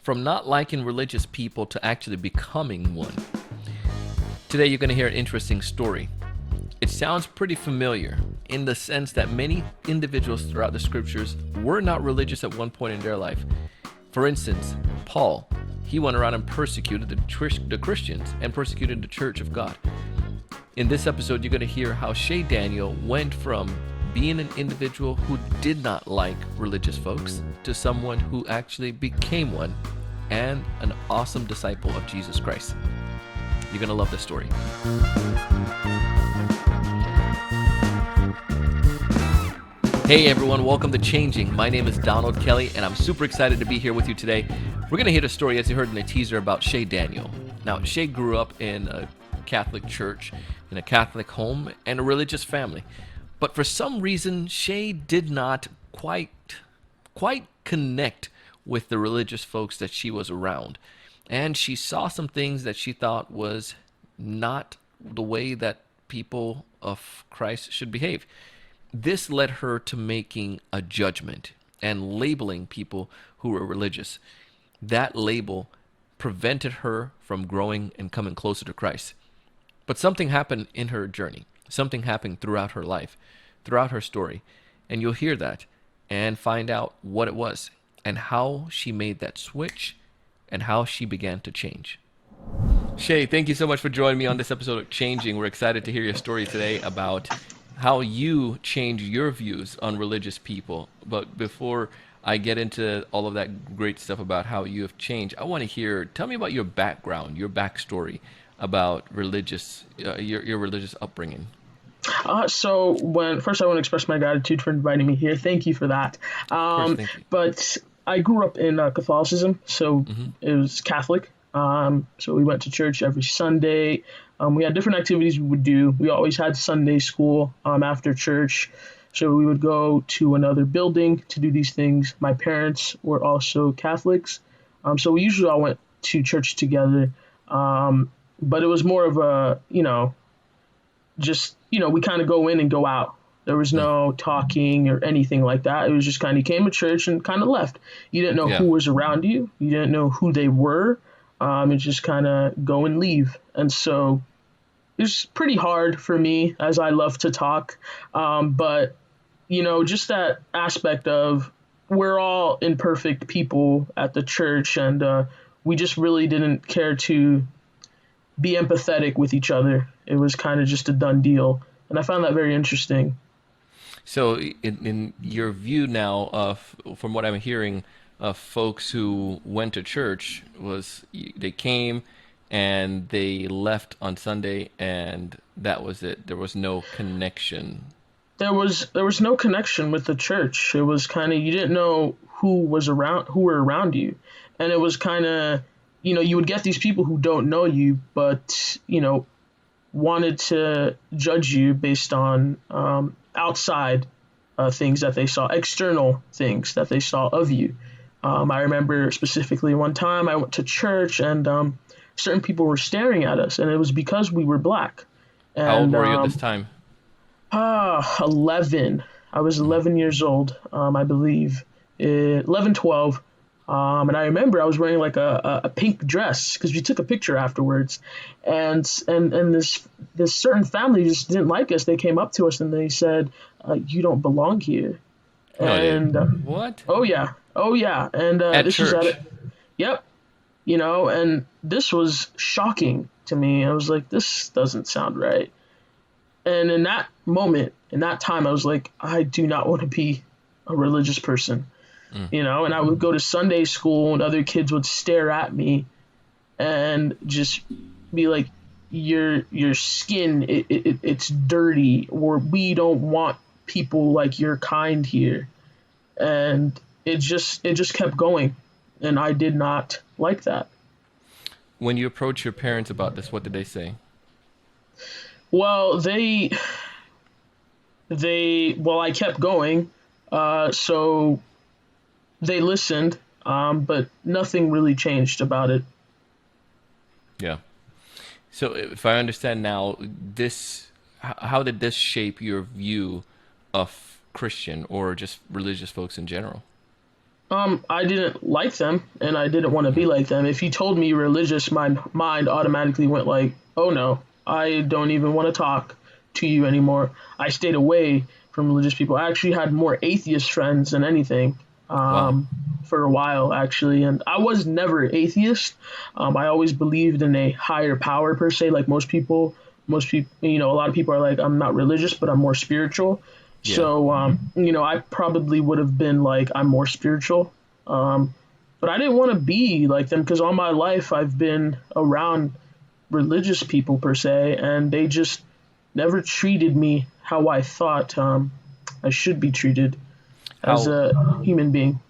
from not liking religious people to actually becoming one. Today you're going to hear an interesting story. It sounds pretty familiar in the sense that many individuals throughout the scriptures were not religious at one point in their life. For instance, Paul, he went around and persecuted the Christians and persecuted the church of God. In this episode, you're going to hear how Shay Daniel went from being an individual who did not like religious folks to someone who actually became one and an awesome disciple of Jesus Christ. You're going to love this story. Hey everyone, welcome to Changing. My name is Donald Kelly and I'm super excited to be here with you today. We're going to hear the story, as you heard in the teaser, about Shay Daniel. Now, Shay grew up in a Catholic church, in a Catholic home, and a religious family. But for some reason, Shay did not quite connect with the religious folks that she was around. And she saw some things that she thought was not the way that people of Christ should behave. This led her to making a judgment and labeling people who were religious. That label prevented her from growing and coming closer to Christ. But something happened in her journey. Something happened throughout her life, throughout her story. And you'll hear that and find out what it was and how she made that switch and how she began to change. Shay, thank you so much for joining me on this episode of Changing. We're excited to hear your story today about how you change your views on religious people. But before I get into all of that great stuff about how you have changed, I want to hear, tell me about your background, your backstory about religious, your religious upbringing. So first I want to express my gratitude for inviting me here. Thank you for that. Of course, thank you. But I grew up in Catholicism, so it was Catholic. So we went to church every Sunday. We had different activities we would do. We always had Sunday school after church. So we would go to another building to do these things. My parents were also Catholics. So we usually all went to church together. But it was more of a, we kind of go in and go out. There was no talking or anything like that. It was just kind of came to church and kind of left. You didn't know who was around you. You didn't know who they were. It's just kind of go and leave. And so it was pretty hard for me, as I love to talk. But, just that aspect of we're all imperfect people at the church, and we just really didn't care to be empathetic with each other. It was kind of just a done deal. And I found that very interesting. So in your view now of, from what I'm hearing, of folks who went to church, was they came and they left on Sunday and that was it. There was no connection. There was no connection with the church. It was kind of, you didn't know who were around you. And it was kind of, you would get these people who don't know you, but, wanted to judge you based on outside things that they saw, external things that they saw of you. I remember specifically one time I went to church and certain people were staring at us, and it was because we were black. And, how old were you at this time? 11. I was 11 years old, I believe. 11, 12. And I remember I was wearing like a pink dress because we took a picture afterwards, and this certain family just didn't like us. They came up to us and they said, "You don't belong here." And what? Oh yeah. And this church. was at it. Yep. And this was shocking to me. I was like, this doesn't sound right. And in that moment, in that time, I was like, I do not want to be a religious person. And I would go to Sunday school and other kids would stare at me and just be like, your skin, it's dirty, or we don't want people like your kind here. And it just kept going. And I did not like that. When you approached your parents about this, what did they say? Well, I kept going. So they listened, but nothing really changed about it. Yeah. So if I understand now, how did this shape your view of Christian or just religious folks in general? I didn't like them, and I didn't want to be like them. If you told me religious, my mind automatically went like, "Oh no, I don't even want to talk to you anymore." I stayed away from religious people. I actually had more atheist friends than anything, Wow. for a while actually, and I was never atheist. I always believed in a higher power per se, like most people. Most people, a lot of people are like, "I'm not religious, but I'm more spiritual." Yeah. So, I probably would have been like, I'm more spiritual. Um, but I didn't want to be like them because all my life I've been around religious people per se, and they just never treated me how I thought I should be treated as How a human being.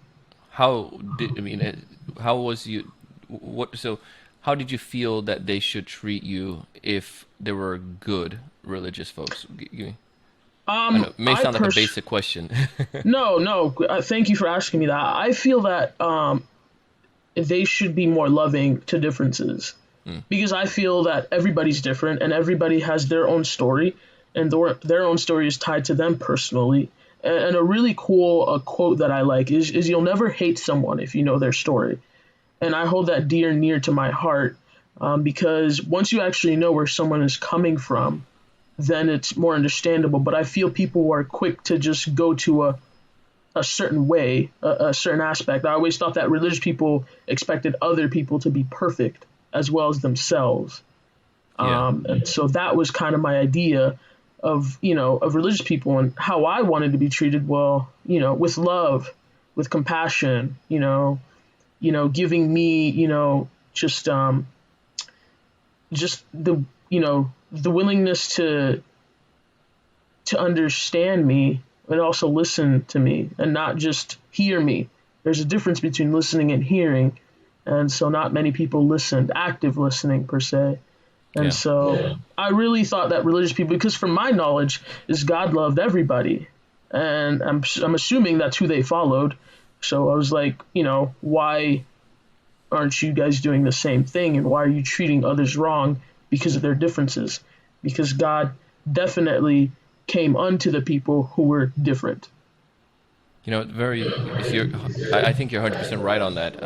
how did I mean? How was you? What so? How did you feel that they should treat you if they were good religious folks? I know it may I sound like a pers basic question. No, no. Thank you for asking me that. I feel that they should be more loving to differences Mm, because I feel that everybody's different and everybody has their own story, and their own story is tied to them personally. And a really cool quote that I like is you'll never hate someone if you know their story. And I hold that dear and near to my heart, because once you actually know where someone is coming from, then it's more understandable. But I feel people are quick to just go to a certain way, a certain aspect. I always thought that religious people expected other people to be perfect as well as themselves. yeah. And so that was kind of my idea of religious people and how I wanted to be treated. Well, with love, with compassion, giving me, just the willingness to understand me and also listen to me and not just hear me. There's a difference between listening and hearing, and so not many people listened, active listening per se. And Yeah. so I really thought that religious people, because from my knowledge, is God loved everybody, and I'm assuming that's who they followed. So I was like, why aren't you guys doing the same thing, and why are you treating others wrong because of their differences? Because God definitely came unto the people who were different. Very. If you're, I think you're 100% right on that.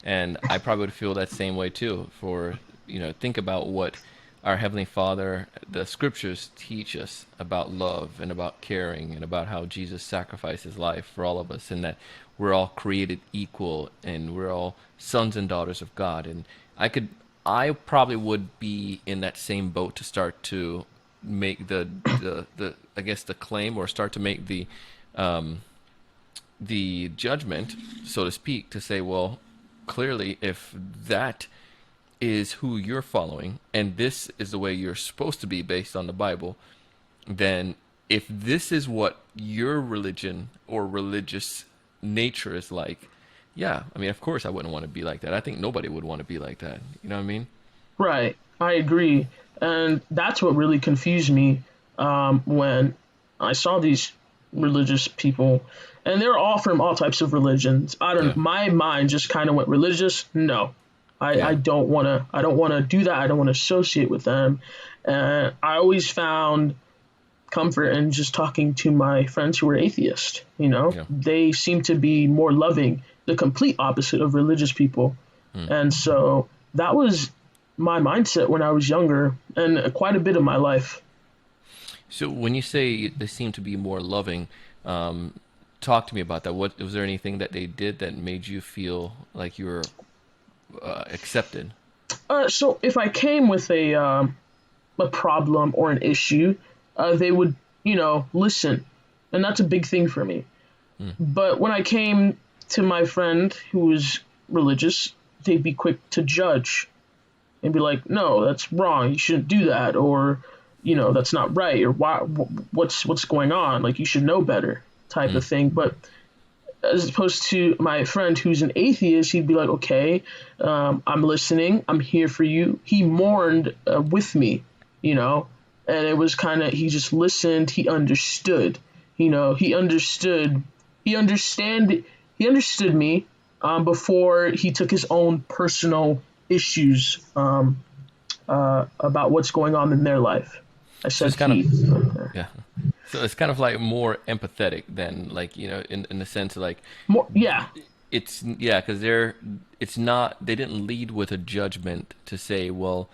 And I probably would feel that same way too. Think about what our Heavenly Father, the Scriptures teach us about love and about caring and about how Jesus sacrificed His life for all of us, and that we're all created equal and we're all sons and daughters of God. And I probably would be in that same boat to start to make the I guess the claim, or start to make the judgment, so to speak, to say, well, clearly, if that is who you're following, and this is the way you're supposed to be based on the Bible, then if this is what your religion or religious nature is like, yeah, I mean, of course I wouldn't want to be like that. I think nobody would want to be like that. You know what I mean? Right, I agree, and that's what really confused me when I saw these religious people, and they're all from all types of religions. I don't. Yeah, My mind just kind of went religious. No, I yeah, don't want to. I don't want to do that. I don't want to associate with them. And I always found comfort in just talking to my friends who were atheists. yeah. They seem to be more loving, the complete opposite of religious people. Hmm. And so that was my mindset when I was younger, and quite a bit of my life. So when you say they seem to be more loving, um, talk to me about that. What was there anything that they did that made you feel like you were accepted? So if I came with a problem or an issue, they would, listen, and that's a big thing for me. Hmm. But when I came to my friend who was religious, they'd be quick to judge and be like, "No, that's wrong. You shouldn't do that," or, "That's not right," or "Why? What's going on? Like you should know better," type Hmm. of thing. But as opposed to my friend who's an atheist, he'd be like, "Okay, I'm listening. I'm here for you." He mourned with me, you know, and it was kind of he just listened. He understood, he understood. He understand. He understood me before he took his own personal issues about what's going on in their life. I So said it's kind of he. yeah. So it's kind of like more empathetic than, like, in the sense of like More, yeah, it's yeah, because it's not, they didn't lead with a judgment to say, well,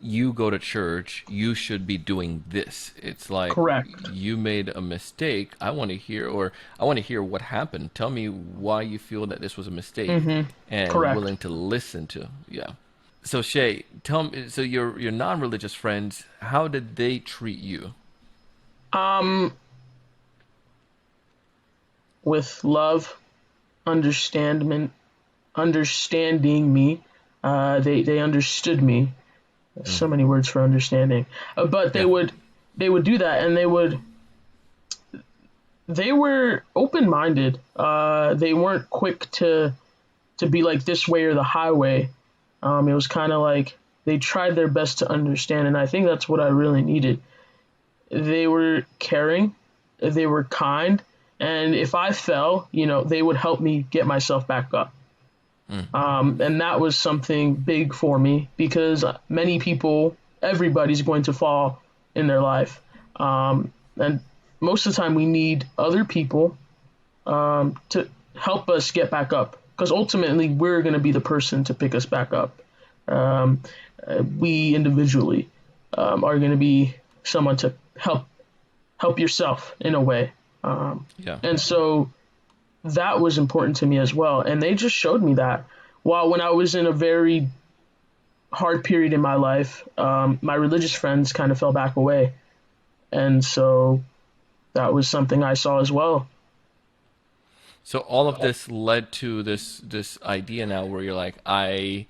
you go to church, you should be doing this. It's like, Correct. you made a mistake. I want to hear, or I want to hear what happened. Tell me why you feel that this was a mistake, Mm-hmm. and Correct. willing to listen to. Yeah. So Shay, tell me. So your non-religious friends, how did they treat you? Um, with love, understanding, understanding me. They understood me. So Mm. many words for understanding. But Yeah. they would do that, and they were open minded. They weren't quick to be like this way or the highway. It was kind of like they tried their best to understand, and I think that's what I really needed. They were caring, they were kind, and if I fell, they would help me get myself back up. Mm. And that was something big for me because many people, everybody's going to fall in their life. And most of the time, we need other people to help us get back up because ultimately, we're going to be the person to pick us back up. Um, we individually are going to be someone to help yourself in a way. Um, Yeah. and so that was important to me as well. And they just showed me that. While when I was in a very hard period in my life, my religious friends kind of fell back away. And so that was something I saw as well. So all of this led to this idea now where you're like, I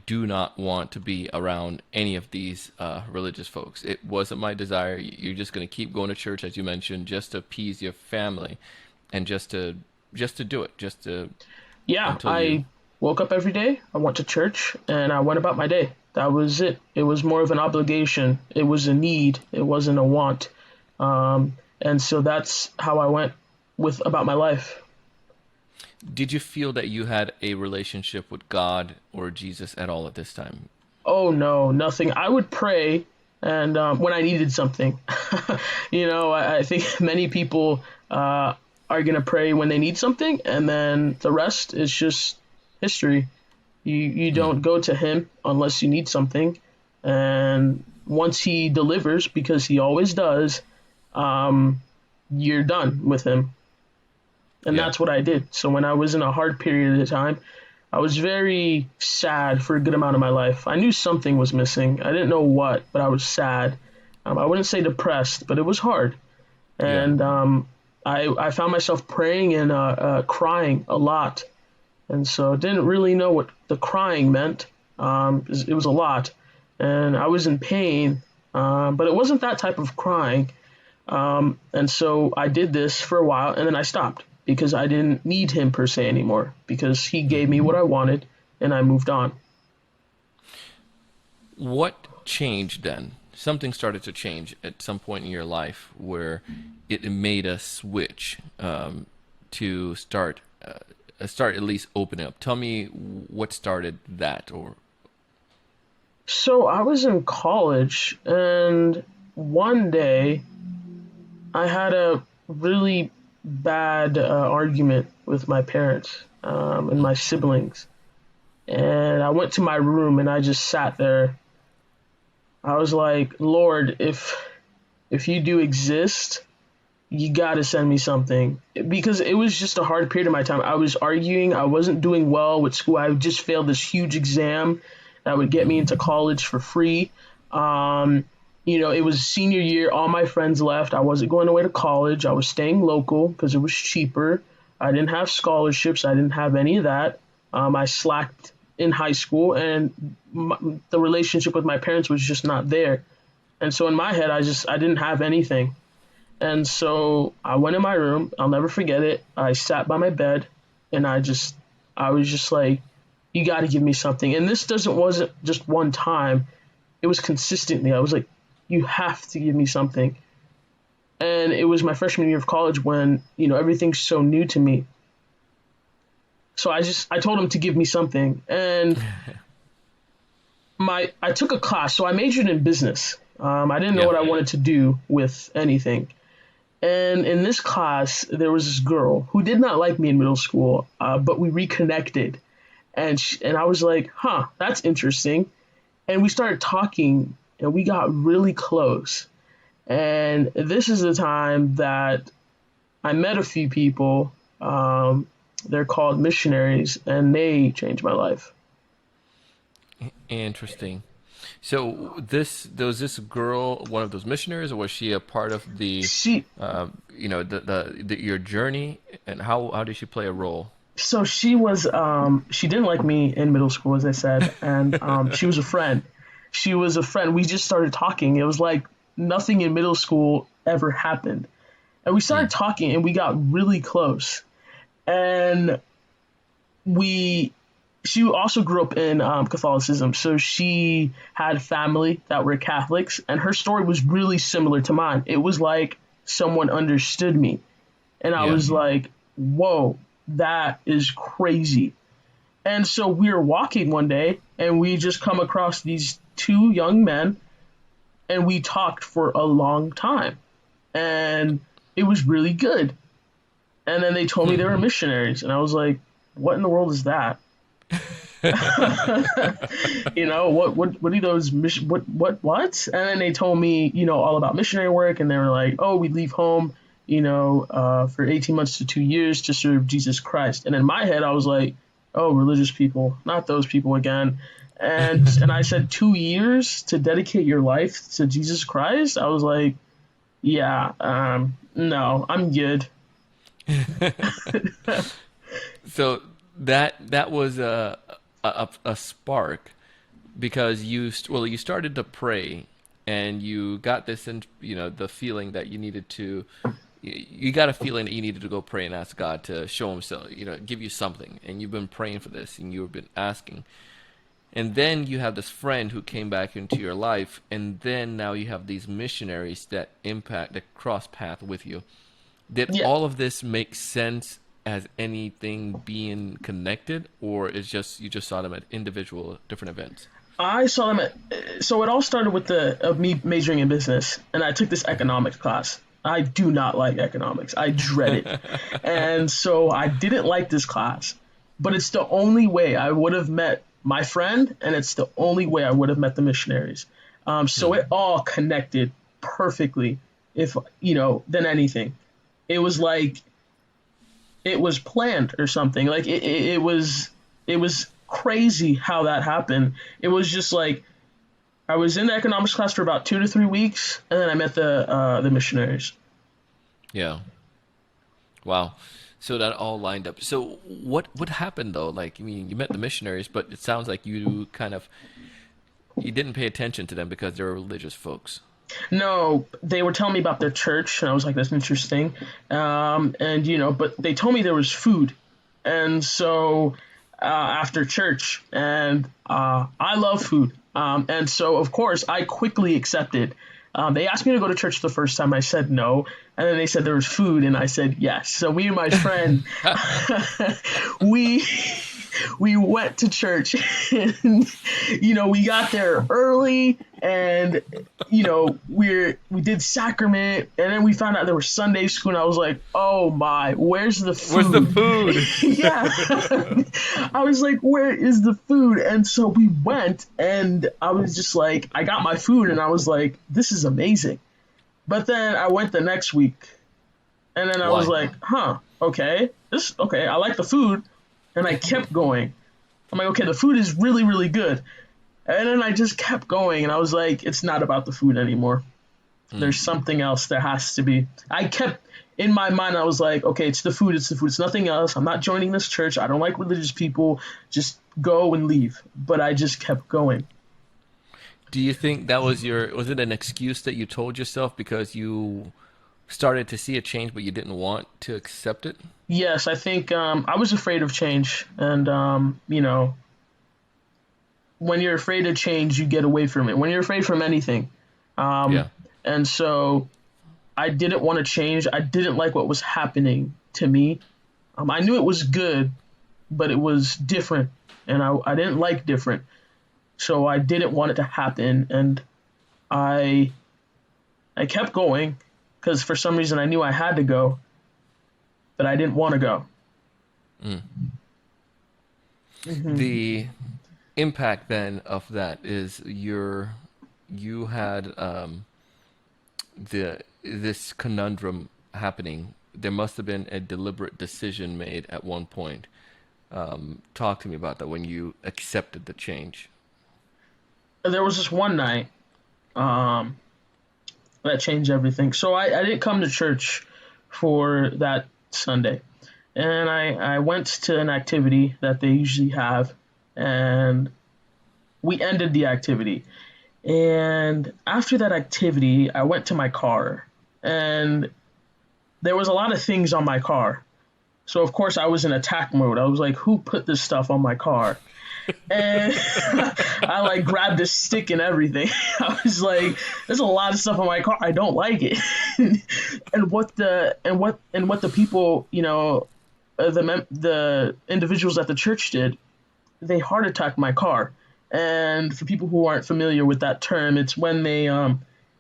do not want to be around any of these religious folks. It wasn't my desire. You're just going to keep going to church, as you mentioned, just to appease your family, and just to do it, just to Yeah, until you. I woke up every day, I went to church, and I went about my day. That was it. It was more of an obligation. It was a need. It wasn't a want. And so that's how I went with about my life. Did you feel that you had a relationship with God or Jesus at all at this time? Oh no, nothing. I would pray, and when I needed something, I think many people are gonna pray when they need something, and then the rest is just history. You Mm, don't go to him unless you need something, and once he delivers, because he always does, um, you're done with him, and yeah. that's what I did. So when I was in a hard period of time, I was very sad for a good amount of my life. I knew something was missing. I didn't know what, but I was sad. I wouldn't say depressed, but it was hard. Yeah. And I found myself praying and crying a lot. And so I didn't really know what the crying meant. It was a lot. And I was in pain, but it wasn't that type of crying. And so I did this for a while and then I stopped because I didn't need him per se anymore because he Mm. gave me what I wanted and I moved on. What changed then? Something started to change at some point in your life where it made a switch to start at least opening up. Tell me what started that, or So I was in college and one day I had a really bad argument with my parents and mm, my siblings. And I went to my room and I just sat there. I was like, Lord, if you do exist, you gotta send me something because it was just a hard period of my time. I was arguing. I wasn't doing well with school. I just failed this huge exam that would get me into college for free. Um, it was senior year. All my friends left. I wasn't going away to college. I was staying local because it was cheaper. I didn't have scholarships. I didn't have any of that. I slacked in high school, and the relationship with my parents was just not there. And so in my head, I didn't have anything. And so I went in my room. I'll never forget it. I sat by my bed and I was just like, you got to give me something. And this doesn't wasn't just one time. It was consistently. I was like, you have to give me something. And it was my freshman year of college when, everything's so new to me. So I told him to give me something. And I took a class. So I majored in business. I didn't know yeah, what I wanted to do with anything. And in this class, there was this girl who did not like me in middle school, but we reconnected. And I was like, huh, that's interesting. And we started talking and we got really close. And this is the time that I met a few people. They're called missionaries, and they changed my life. Interesting. So this was this girl one of those missionaries, or was she a part of the, She your journey, and how did she play a role? so she didn't like me in middle school, as I said, and she was a friend. She was a friend. We just started talking. It was like nothing in middle school ever happened, and we started talking, and we got really close. And we she also grew up in Catholicism, so she had family that were Catholics, and her story was really similar to mine. It was like someone understood me, and I Yeah. was like, "Whoa, that is crazy." And so we were walking one day, and we just come across these two young men, and we talked for a long time, and it was really good. And then they told me they were missionaries, and I was like, "What in the world is that?" What are those mission what? And then they told me, all about missionary work, and they were like, oh, we leave home, for 18 months to 2 years to serve Jesus Christ. And in my head I was like, oh, religious people, not those people again. And I said 2 years to dedicate your life to Jesus Christ. I was like, yeah, no, I'm good. So that was a spark because you started to pray and you got this in the feeling that you needed to you got a feeling that you needed to go pray and ask God to show himself, give you something, and you've been praying for this and you've been asking. And then you have this friend who came back into your life, and then now you have these missionaries that cross path with you. Did Yeah, all of this make sense as anything being connected, or is just you just saw them at individual different events? I saw them so it all started with the of me majoring in business, and I took this economics class. I do not like economics. I dread it. And so I didn't like this class, but it's the only way I would have met my friend, and it's the only way I would have met the missionaries. So it all connected perfectly, if, than anything. It was like it was planned or something. Like it was crazy how that happened. It was just like I was in the economics class for about 2 to 3 weeks, and then I met the missionaries. Yeah. Wow. So that all lined up. So what happened though? Like, I mean, you met the missionaries, but it sounds like you didn't pay attention to them because they were religious folks. No, they were telling me about their church, and I was like, "That's interesting." And but they told me there was food, and so after church, and I love food, and so of course I quickly accepted. They asked me to go to church the first time. I said no, and then they said there was food, and I said yes. So me and my friend, we we went to church, and we got there early, and we did sacrament, and then we found out there was Sunday school, and I was like, oh my, where's the Where's the food? food? Yeah. I was like, where is the food? And so we went, and I was just like, I got my food, and I was like, this is amazing. But then I went the next week, and then I was Why? like, huh, okay, I like the food, and I kept going. I'm like, okay, the food is really, really good. And then I just kept going, and I was like, it's not about the food anymore. There's something else there has to be. I kept in my mind, I was like, okay, it's the food, it's nothing else. I'm not joining this church. I don't like religious people. Just go and leave. But I just kept going. Do you think that was it an excuse that you told yourself because you started to see a change but you didn't want to accept it? Yes, I think I was afraid of change. And, when you're afraid of change, you get away from it. When you're afraid from anything. Yeah. And so I didn't want to change. I didn't like what was happening to me. I knew it was good, but it was different. And I didn't like different. So I didn't want it to happen. And I I kept going because for some reason I knew I had to go, but I didn't want to go. Mm. Hmm. The impact then of that is you had this conundrum happening. There must have been a deliberate decision made at one point. Talk to me about that when you accepted the change. There was this one night um, that changed everything. So I didn't come to church for that Sunday. And I went to an activity that they usually have, and we ended the activity. And after that activity, I went to my car, and there was a lot of things on my car. So of course I was in attack mode. I was like, "Who put this stuff on my car?" And I like grabbed a stick and everything. I was like, "There's a lot of stuff on my car. I don't like it." And what the people, the individuals at the church did, they heart attacked my car. And for people who aren't familiar with that term, it's when they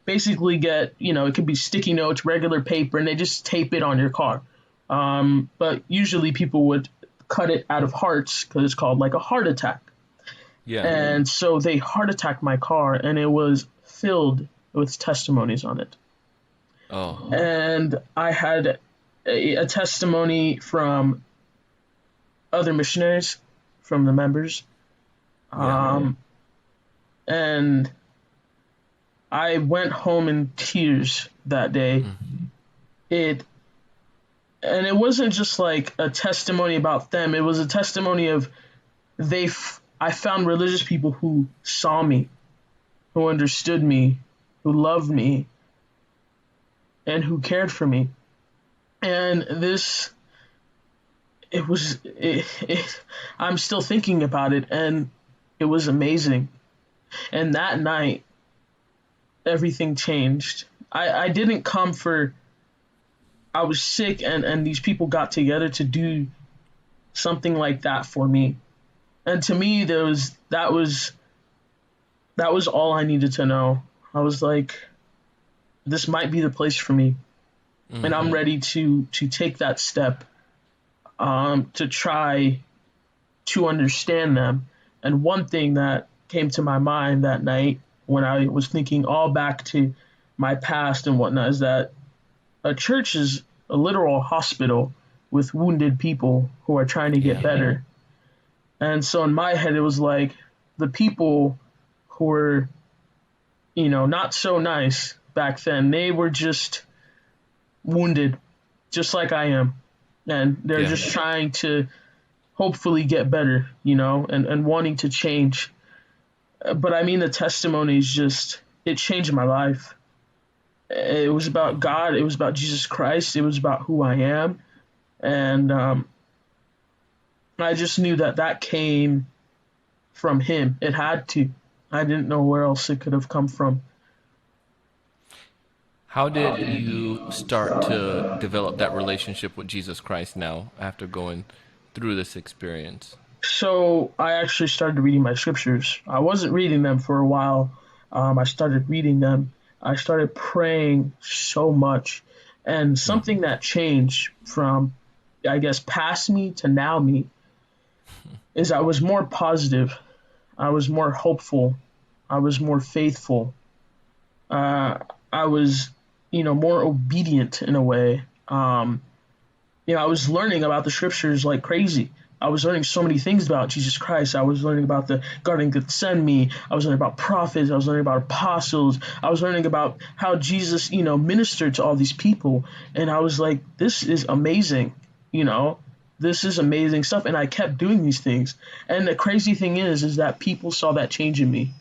basically get, it could be sticky notes, regular paper, and they just tape it on your car. But usually people would cut it out of hearts because it's called like a heart attack. Yeah. And so they heart attacked my car, and it was filled with testimonies on it. Oh. And I had a testimony from other missionaries, from the members. Yeah. And I went home in tears that day. Mm. It and it wasn't just like a testimony about them. It was a testimony of I found religious people who saw me, who understood me, who loved me, and who cared for me. And this it was it I'm still thinking about it, and it was amazing. And that night everything changed. I didn't come for I was sick, and these people got together to do something like that for me. And to me that was all I needed to know. I was like, this might be the place for me. And I'm Hmm. ready to take that step, to try to understand them. And one thing that came to my mind that night when I was thinking all back to my past and whatnot is that a church is a literal hospital with wounded people who are trying to get Yeah. better. And so in my head, it was like the people who were, not so nice back then, they were just wounded, just like I am. And they're Yeah. just trying to hopefully get better, and wanting to change. But I mean, the testimonies it changed my life. It was about God. It was about Jesus Christ. It was about who I am. And I just knew that came from Him. It had to. I didn't know where else it could have come from. How did you start to develop that relationship with Jesus Christ now after going through this experience? So I actually started reading my scriptures. I wasn't reading them for a while. I started reading them. I started praying so much. And Mm. something that changed from, I guess, past me to now me is I was more positive. I was more hopeful. I was more faithful. Uh, I was, more obedient in a way. I was learning about the scriptures like crazy. I was learning so many things about Jesus Christ. I was learning about the Garden of Gethsemane. I was learning about prophets. I was learning about apostles. I was learning about how Jesus, ministered to all these people. And I was like, this is amazing. You know, this is amazing stuff. And I kept doing these things. And the crazy thing is that people saw that change in me.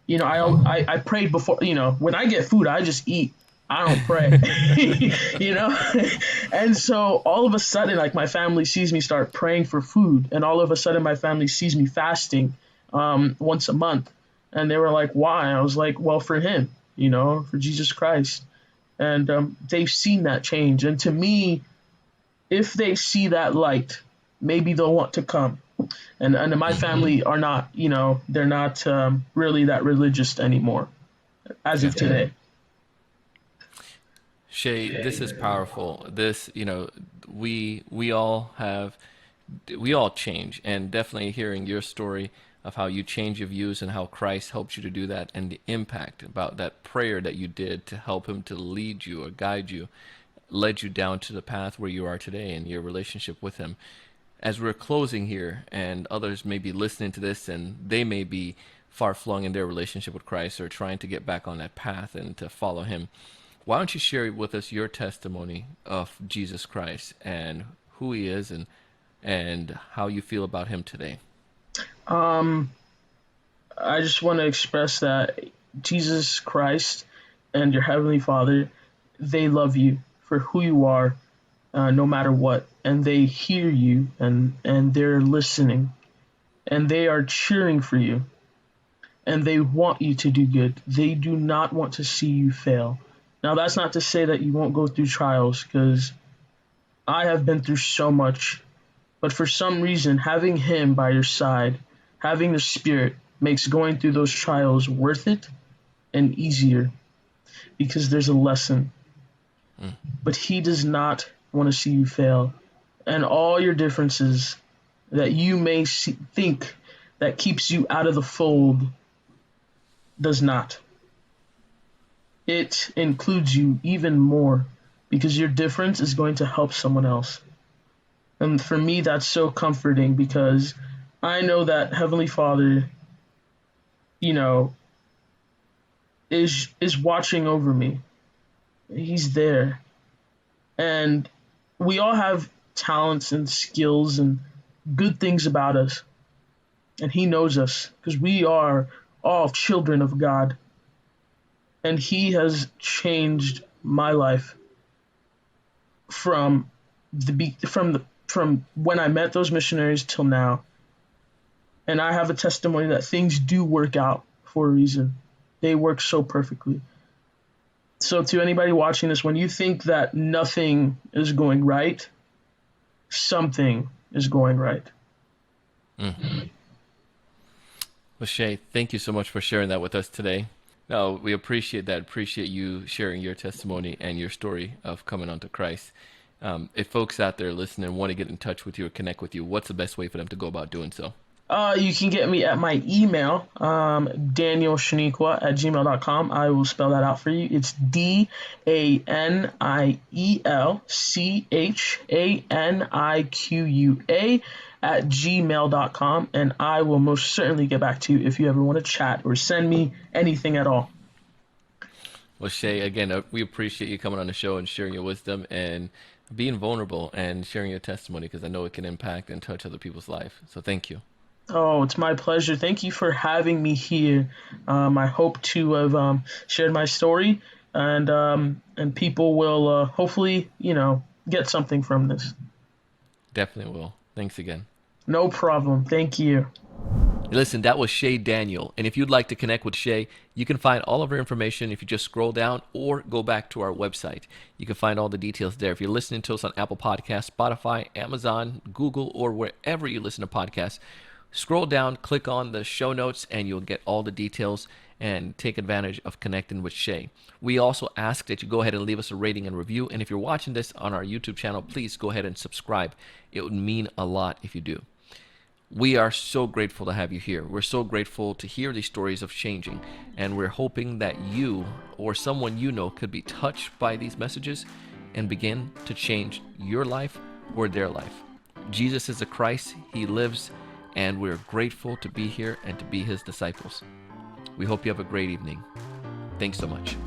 I prayed before, when I get food, I just eat. I don't pray, you know? And so all of a sudden, like my family sees me start praying for food. And all of a sudden, my family sees me fasting once a month. And they were like, why? I was like, well, for him, for Jesus Christ. And they've seen that change. And to me, if they see that light, maybe they'll want to come. And my Hmm. family are not, they're not really that religious anymore as Yeah. of today. Shay, this is powerful. This, we all have, we all change, and definitely hearing your story of how you change your views and how Christ helped you to do that, and the impact about that prayer that you did to help him to lead you or guide you, led you down to the path where you are today in your relationship with him. As we're closing here, and others may be listening to this and they may be far flung in their relationship with Christ or trying to get back on that path and to follow him, why don't you share with us your testimony of Jesus Christ and who he is, and how you feel about him today? Um, I just want to express that Jesus Christ and your Heavenly Father, they love you for who you are, no matter what, and they hear you, and they're listening, and they are cheering for you, and they want you to do good. They do not want to see you fail. Now, that's not to say that you won't go through trials, because I have been through so much, but for some reason, having Him by your side, having the Spirit, makes going through those trials worth it and easier, because there's a lesson. Mm. But He does not want to see you fail. And all your differences that you may think that keeps you out of the fold does not. It includes you even more, because your difference is going to help someone else. And for me, that's so comforting, because I know that Heavenly Father, you know, is watching over me. He's there. And we all have talents and skills and good things about us. And He knows us, because we are all children of God. And He has changed my life from from when I met those missionaries till now. And I have a testimony that things do work out for a reason. They work so perfectly. So to anybody watching this, when you think that nothing is going right, something is going right. Mm. Well, Shay, thank you so much for sharing that with us today. No, we appreciate that. Appreciate you sharing your testimony and your story of coming onto Christ. If folks out there listening want to get in touch with you or connect with you, what's the best way for them to go about doing so? You can get me at my email, danielshaniqua@gmail.com. I will spell that out for you. It's DANIELCHANIQUA and I will most certainly get back to you if you ever want to chat or send me anything at all. Well, Shay, again, we appreciate you coming on the show and sharing your wisdom and being vulnerable and sharing your testimony, because I know it can impact and touch other people's life. So thank you. Oh, it's my pleasure. Thank you for having me here. I hope to have shared my story, and people will hopefully, get something from this. Definitely will. Thanks again. No problem. Thank you. Listen, that was Shay Daniel. And if you'd like to connect with Shay, you can find all of her information if you just scroll down or go back to our website. You can find all the details there. If you're listening to us on Apple Podcasts, Spotify, Amazon, Google, or wherever you listen to podcasts, scroll down, click on the show notes, and you'll get all the details and take advantage of connecting with Shay. We also ask that you go ahead and leave us a rating and review. And if you're watching this on our YouTube channel, please go ahead and subscribe. It would mean a lot if you do. We are so grateful to have you here. We're so grateful to hear these stories of changing. And we're hoping that you or someone you know could be touched by these messages and begin to change your life or their life. Jesus is the Christ. He lives. And we're grateful to be here and to be his disciples. We hope you have a great evening. Thanks so much.